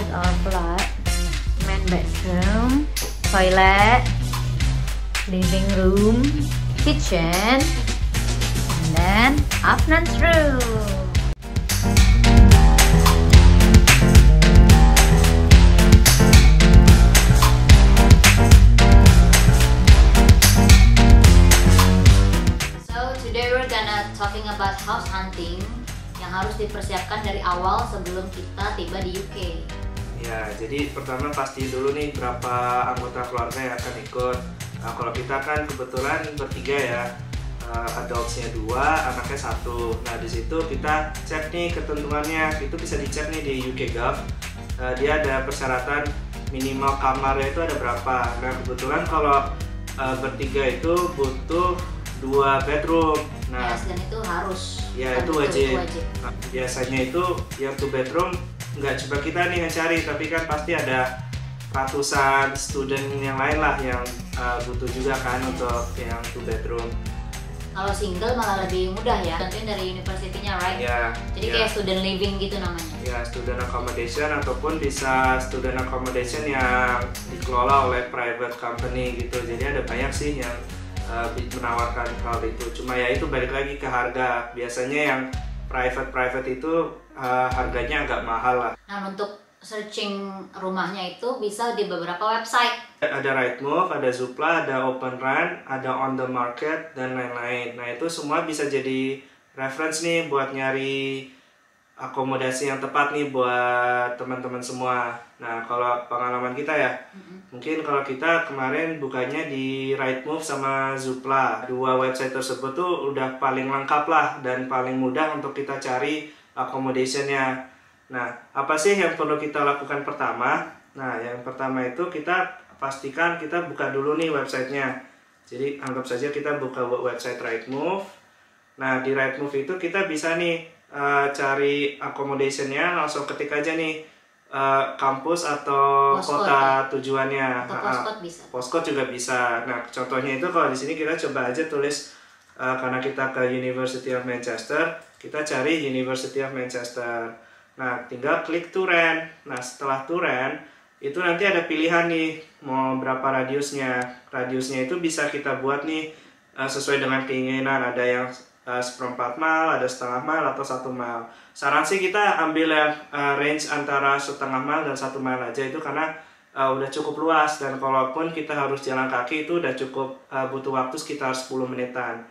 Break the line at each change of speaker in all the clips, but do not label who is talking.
is our flat. Main bedroom, toilet, living room, kitchen, and then afternoon's room. So today we're gonna talking about house hunting yang harus dipersiapkan dari awal sebelum kita tiba di UK.
Ya, jadi pertama pasti dulu nih berapa anggota keluarga yang akan ikut. Nah, kalau kita kan kebetulan bertiga ya, adultsnya 2, anaknya 1. Nah, di situ kita cek nih ketentuannya, itu bisa dicek nih di UK Gov. Dia ada persyaratan minimal kamarnya itu ada berapa. Nah, kebetulan kalau bertiga itu butuh 2 bedroom. Nah,
Yes, dan itu harus.
Ya, itu wajib. Nah, biasanya itu yang 2 bedroom nggak cuma kita nih yang cari, tapi kan pasti ada ratusan student yang lain lah yang butuh juga kan untuk yang 2 bedroom.
Kalau single malah lebih mudah ya, tentunya dari university-nya, right?
Ya,
Jadi
ya,
kayak student living gitu namanya.
ya, student accommodation ataupun bisa student accommodation yang dikelola oleh private company gitu. Jadi ada banyak sih yang menawarkan hal itu. Cuma ya itu balik lagi ke harga. Biasanya yang private itu harganya agak mahal lah.
Nah, untuk searching rumahnya itu bisa di beberapa website.
Ada Rightmove, ada Zoopla, ada OpenRun, ada On The Market, dan lain-lain. Nah, itu semua bisa jadi reference nih buat nyari akomodasi yang tepat nih buat teman-teman semua. Nah, kalau pengalaman kita ya, mungkin kalau kita kemarin bukanya di Rightmove sama Zoopla. 2 website tersebut tuh udah paling lengkap lah dan paling mudah untuk kita cari accommodationnya. Nah, apa sih yang perlu kita lakukan pertama? Nah, yang pertama itu kita pastikan kita buka dulu nih websitenya. Jadi anggap saja kita buka website Rightmove. Nah, di Rightmove itu kita bisa nih cari accommodationnya, langsung ketik aja nih kampus atau
Postcode,
kota tujuannya.
Atau postcode bisa.
Postcode juga bisa. Nah, contohnya itu kalau di sini kita coba aja tulis karena kita ke University of Manchester, kita cari University of Manchester. Nah, tinggal klik to rent. Nah, setelah to rent, itu nanti ada pilihan nih mau berapa radiusnya. Radiusnya itu bisa kita buat nih sesuai dengan keinginan. Ada yang 1/4 mile, ada 1/2 mile atau 1 mile. Saran sih kita ambil yang range antara 1/2 mile dan 1 mile aja, itu karena udah cukup luas, dan kalaupun kita harus jalan kaki itu udah cukup butuh waktu sekitar 10 menitan.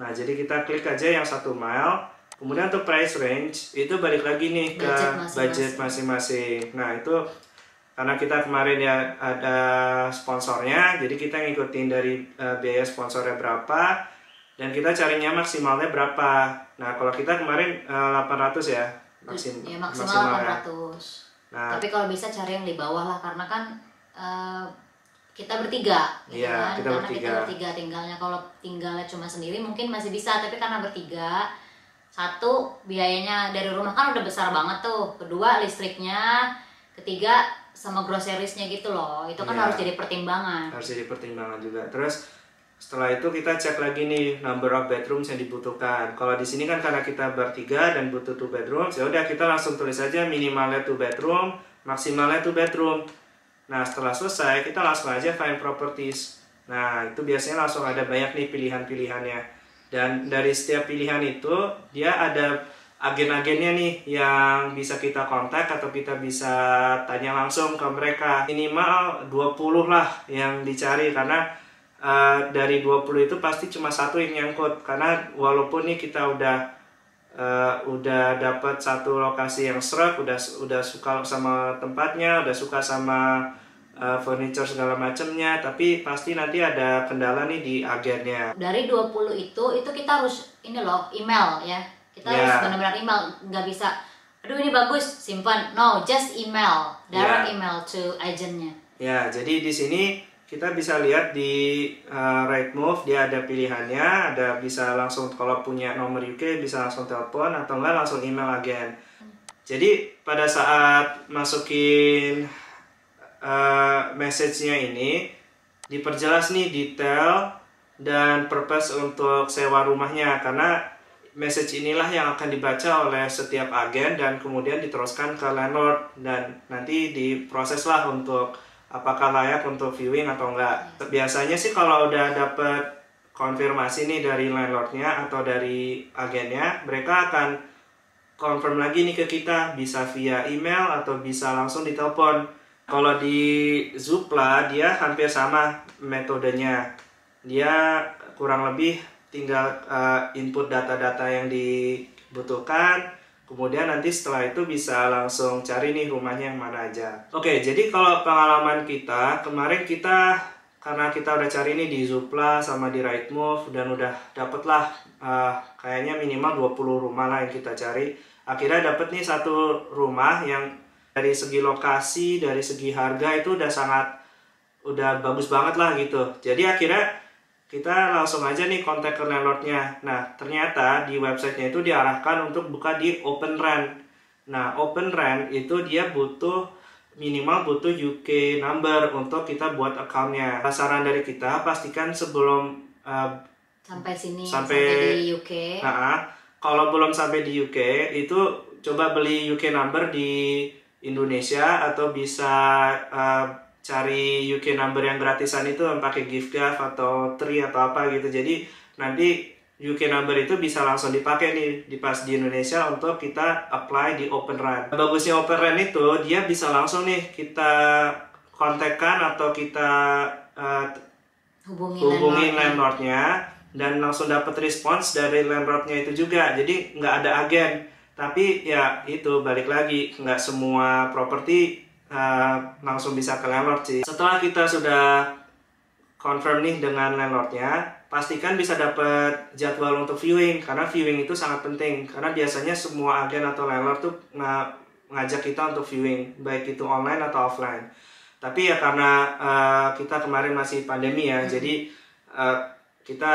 Nah, jadi kita klik aja yang 1 mile. Kemudian untuk price range itu balik lagi nih ke budget masing-masing. Nah, itu karena kita kemarin ya ada sponsornya, jadi kita ngikutin dari biaya sponsornya berapa dan kita carinya maksimalnya berapa. Nah, kalau kita kemarin 800 ya,
maksimal 800.
Nah,
tapi kalau bisa cari yang di bawah lah, karena kan kita bertiga, gitu
iya,
kan?
kita
Karena
bertiga.
kita bertiga tinggalnya. Kalau tinggalnya cuma sendiri mungkin masih bisa, tapi karena bertiga, satu biayanya dari rumah kan udah besar banget tuh, kedua listriknya, ketiga sama groceries-nya gitu loh, itu kan
Iya,
harus jadi pertimbangan.
harus jadi pertimbangan juga. Terus setelah itu kita cek lagi nih number of bedrooms yang dibutuhkan. Kalau di sini kan karena kita bertiga dan butuh 2 bedrooms, ya udah kita langsung tulis aja minimalnya 2 bedroom, maksimalnya 2 bedroom. Nah, setelah selesai kita langsung aja find properties. Nah, itu biasanya langsung ada banyak nih pilihan-pilihannya. Dan dari setiap pilihan itu dia ada agen-agennya nih yang bisa kita kontak atau kita bisa tanya langsung ke mereka. Minimal 20 lah yang dicari, karena dari 20 itu pasti cuma 1 yang nyangkut. Karena walaupun nih kita udah dapat satu lokasi yang serak, udah suka sama tempatnya, udah suka sama furniture segala macamnya, tapi pasti nanti ada kendala nih di agennya.
Dari 20 itu kita harus ini loh, email ya. Kita
Ya.
harus benar-benar email, nggak bisa aduh ini bagus, simpan. No, just email, direct email to agentnya.
Ya, jadi di sini kita bisa lihat di Rightmove dia ada pilihannya, ada bisa langsung kalau punya nomor UK bisa langsung telepon atau enggak langsung email agen. Jadi pada saat masukin message-nya ini diperjelas nih detail dan purpose untuk sewa rumahnya, karena message inilah yang akan dibaca oleh setiap agen dan kemudian diteruskan ke landlord dan nanti diproseslah untuk apakah layak untuk viewing atau enggak. Biasanya sih kalau udah dapet konfirmasi nih dari landlordnya atau dari agennya, mereka akan confirm lagi nih ke kita, bisa via email atau bisa langsung ditelepon. Kalau di Zoopla dia hampir sama metodenya. Dia kurang lebih tinggal input data-data yang dibutuhkan, kemudian nanti setelah itu bisa langsung cari nih rumahnya yang mana aja. Oke, jadi kalau pengalaman kita, kemarin karena kita udah cari nih di Zoopla sama di Rightmove dan udah dapet lah kayaknya minimal 20 rumah lah yang kita cari. Akhirnya dapet nih satu rumah yang dari segi lokasi, dari segi harga itu udah bagus banget lah gitu. Jadi akhirnya kita langsung aja nih kontak ke landlordnya. Nah, ternyata di websitenya itu diarahkan untuk buka di Open Rent. Nah, Open Rent itu dia minimal butuh UK number untuk kita buat accountnya. Saran dari kita, pastikan sebelum
sampai di UK.
Kalau belum sampai di UK, itu coba beli UK number di Indonesia atau bisa cari UK number yang gratisan itu yang pakai gift-gav atau Tree atau apa gitu. Jadi nanti UK number itu bisa langsung dipakai nih pas di Indonesia untuk kita apply di Open Rent. Bagusnya Open Rent itu dia bisa langsung nih kita kontakkan atau kita hubungi landlordnya dan langsung dapat respons dari landlordnya itu juga. Jadi nggak ada agen. Tapi ya itu balik lagi, nggak semua properti langsung bisa ke landlord sih. Setelah kita sudah confirm nih dengan landlordnya, pastikan bisa dapat jadwal untuk viewing, karena viewing itu sangat penting. Karena biasanya semua agen atau landlord tuh ngajak kita untuk viewing, baik itu online atau offline. Tapi ya karena kita kemarin masih pandemi ya, jadi kita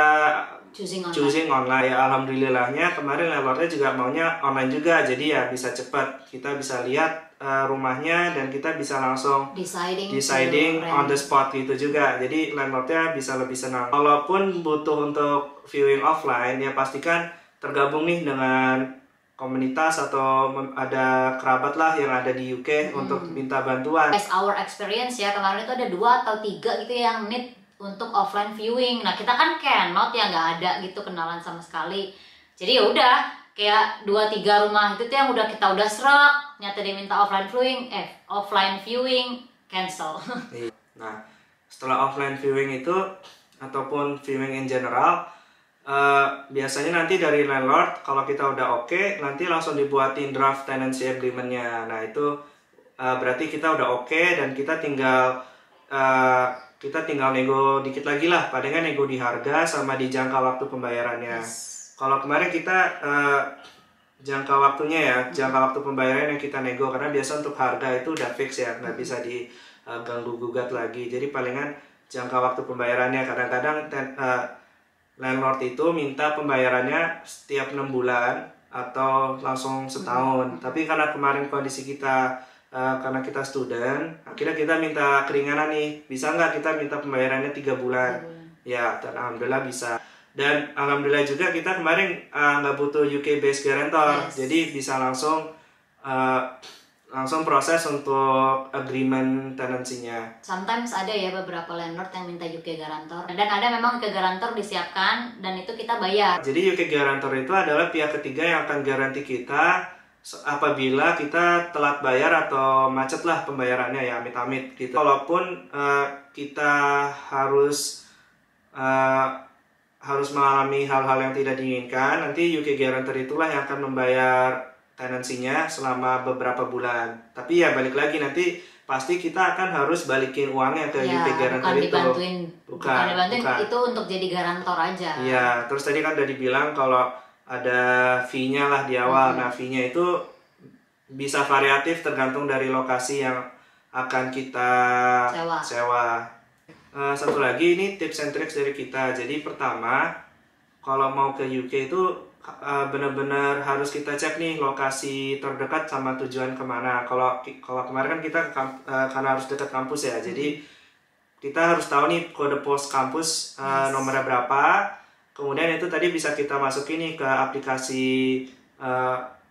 choosing online. Ya alhamdulillahnya kemarin landlordnya juga maunya online juga, jadi ya bisa cepat, kita bisa lihat rumahnya dan kita bisa langsung deciding on the spot gitu juga. Jadi landlordnya bisa lebih senang. Walaupun butuh untuk viewing offline, ya pastikan tergabung nih dengan komunitas atau ada kerabat lah yang ada di UK untuk minta bantuan.
As our experience ya, kemarin itu ada 2 atau 3 gitu yang need untuk offline viewing. Nah kita kan cannot ya, nggak ada gitu kenalan sama sekali. Jadi ya udah kayak 2-3 rumah itu tuh yang kita udah serak, nyata dia minta offline viewing cancel.
Nah setelah offline viewing itu ataupun viewing in general, biasanya nanti dari landlord kalau kita udah oke, nanti langsung dibuatin draft tenancy agreement-nya. Nah itu berarti kita udah oke dan kita tinggal nego dikit lagi lah, palingan nego di harga sama di jangka waktu pembayarannya. Kalau kemarin kita jangka waktu pembayaran yang kita nego, karena biasa untuk harga itu udah fix ya, nggak bisa diganggu gugat lagi. Jadi palingan jangka waktu pembayarannya, kadang-kadang landlord itu minta pembayarannya setiap 6 bulan atau langsung setahun. Tapi karena kemarin kondisi kita karena kita student, akhirnya kita minta keringanan nih, bisa nggak kita minta pembayarannya 3 bulan? Ya, dan alhamdulillah bisa. Dan alhamdulillah juga kita kemarin nggak butuh UK based guarantor, jadi bisa langsung proses untuk agreement tenancy-nya.
Sometimes ada ya beberapa landlord yang minta UK guarantor, dan ada memang UK guarantor disiapkan dan itu kita bayar.
Jadi UK guarantor itu adalah pihak ketiga yang akan garansi kita apabila kita telat bayar atau macet lah pembayarannya ya, amit-amit gitu. Walaupun kita harus mengalami hal-hal yang tidak diinginkan, nanti UK guarantor itulah yang akan membayar tenansinya selama beberapa bulan. Tapi ya balik lagi, nanti pasti kita akan harus balikin uangnya ke UK guarantor itu.
Bukan dibantuin, itu untuk jadi garantor aja.
Iya, terus tadi kan udah dibilang kalau ada fee-nya lah di awal. Nah, fee-nya itu bisa variatif tergantung dari lokasi yang akan kita sewa. Satu lagi, ini tips and tricks dari kita. Jadi pertama, kalau mau ke UK itu benar-benar harus kita cek nih lokasi terdekat sama tujuan kemana. Kalau kemarin kan kita karena harus dekat kampus ya, jadi kita harus tahu nih kode pos kampus nomornya berapa. Kemudian itu tadi bisa kita masukin nih ke aplikasi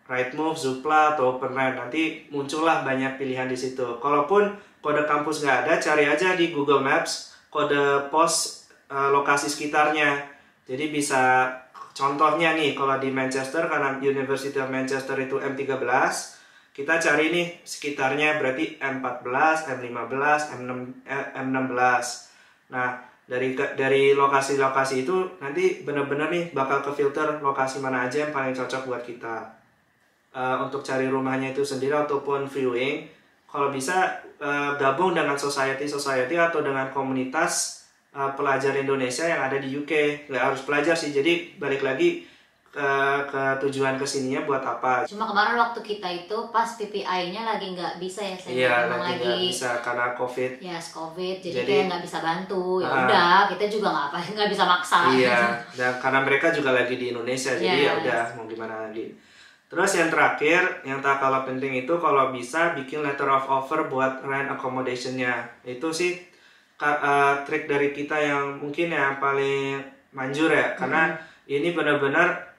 Rightmove, Zoopla, atau OpenRent. Nanti muncullah banyak pilihan di situ. Kalaupun kode kampus nggak ada, cari aja di Google Maps kode pos lokasi sekitarnya. Jadi bisa, contohnya nih kalau di Manchester, karena University of Manchester itu M13, kita cari nih sekitarnya berarti M14, M15, M16. Nah, dari lokasi-lokasi itu nanti bener-bener nih bakal kefilter lokasi mana aja yang paling cocok buat kita. Untuk cari rumahnya itu sendiri ataupun viewing, kalau bisa gabung dengan society atau dengan komunitas pelajar Indonesia yang ada di UK. Nggak harus pelajar sih, jadi balik lagi ke tujuan kesininya buat apa.
Cuma kemarin waktu kita itu pas PPI-nya lagi nggak bisa ya, saya
Iya,
memang lagi
nggak bisa karena COVID.
Yes, COVID, jadi kayak nggak bisa bantu. Ya udah, kita juga nggak bisa maksa.
Iya, dan karena mereka juga lagi di Indonesia, jadi ya udah mau gimana lagi. Terus yang terakhir, yang tak kalah penting itu kalau bisa bikin letter of offer buat rent accommodation-nya. Itu sih trik dari kita yang mungkin yang paling manjur ya, karena ini benar-benar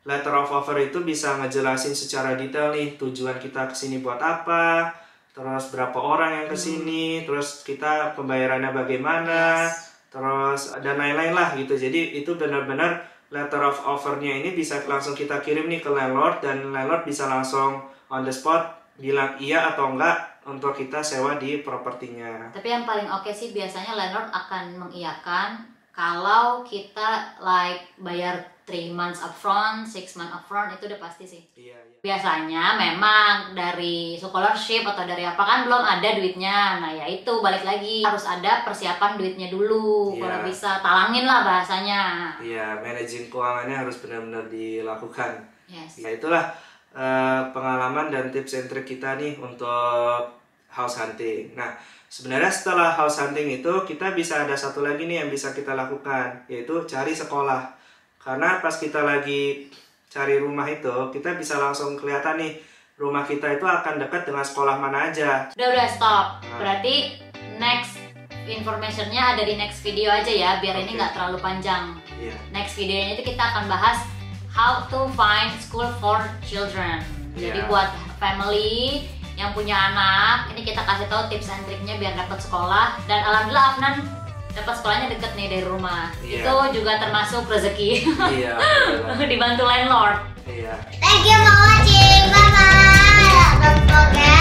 letter of offer itu bisa ngejelasin secara detail nih tujuan kita kesini buat apa, terus berapa orang yang kesini, terus kita pembayarannya bagaimana, terus dan lain-lain lah gitu. Jadi itu benar-benar letter of offer-nya ini bisa langsung kita kirim nih ke landlord, dan landlord bisa langsung on the spot bilang iya atau enggak untuk kita sewa di propertinya.
Tapi yang paling oke sih biasanya landlord akan mengiyakan kalau kita bayar 3 months upfront, 6 months upfront, itu udah pasti sih.
Iya.
Biasanya memang dari scholarship atau dari apa kan belum ada duitnya. Nah ya itu balik lagi harus ada persiapan duitnya dulu. Kalau bisa talangin lah bahasanya.
Iya, managing keuangannya harus benar-benar dilakukan.
Yes.
Ya itulah pengalaman dan tips and trick kita nih untuk house hunting. Nah, sebenarnya setelah house hunting itu kita bisa ada satu lagi nih yang bisa kita lakukan, yaitu cari sekolah. Karena pas kita lagi cari rumah itu, kita bisa langsung kelihatan nih rumah kita itu akan dekat dengan sekolah mana aja.
Udah stop. Berarti next informationnya ada di next video aja ya, biar ini nggak terlalu panjang. Next videonya itu kita akan bahas how to find school for children. Jadi buat family yang punya anak, ini kita kasih tahu tips and triknya biar dapat sekolah. Dan alhamdulillah Afnan dapat sekolahnya deket nih dari rumah. Itu juga termasuk rezeki. Dibantu landlord.
Thank you for watching. Bye bye. Don't forget